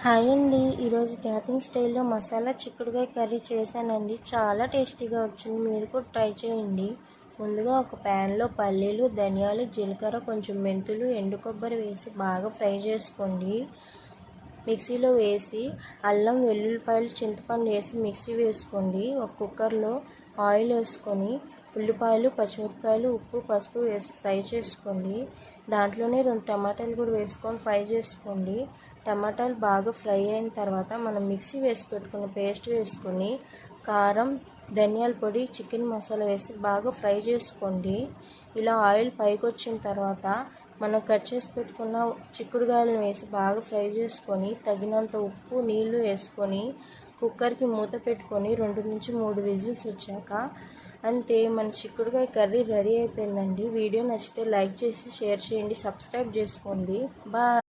Hi అండి. ఈరోజు capping స్టైల్లో మసాలా చిక్కుడుకాయ కర్రీ చేశానండి. చాలా టేస్టీగా వచ్చింది. మీరు కూడా ట్రై చేయండి. ముందుగా ఒక ప్యాన్లో పల్లీలు, ధనియాలు, జీలకర్ర, కొంచెం మెంతులు, ఎండు కొబ్బరి వేసి బాగా ఫ్రై చేసుకోండి. మిక్సీలో వేసి అల్లం, వెల్లుల్లిపాయలు, చింతపండు వేసి మిక్సీ వేసుకోండి. ఒక కుక్కర్లో ఆయిల్ వేసుకొని ఉల్లిపాయలు, పచ్చిమిరపకాయలు, ఉప్పు, పసుపు వేసి ఫ్రై చేసుకోండి. దాంట్లోనే 2 టమాటాలు కూడా వేసుకొని ఫ్రై చేసుకోండి. టమాటాలు బాగా ఫ్రై అయిన తర్వాత మనం మిక్సీ వేసి పెట్టుకున్న పేస్ట్ వేసుకొని కారం, ధనియాల పొడి, చికెన్ మసాలా వేసి బాగా ఫ్రై చేసుకోండి. ఇలా ఆయిల్ పైకి వచ్చిన తర్వాత మనం కట్ చేసి పెట్టుకున్న చిక్కుడుకాయలను వేసి బాగా ఫ్రై చేసుకొని తగినంత ఉప్పు, నీళ్లు వేసుకొని కుక్కర్కి మూత పెట్టుకొని 2 నుంచి 3 విజిల్స్ వచ్చాక అంతే, మన చిక్కుడుకాయ కర్రీ రెడీ అయిపోయిందండి. వీడియో నచ్చితే లైక్ చేసి షేర్ చేయండి, సబ్స్క్రైబ్ చేసుకోండి. బాయ్.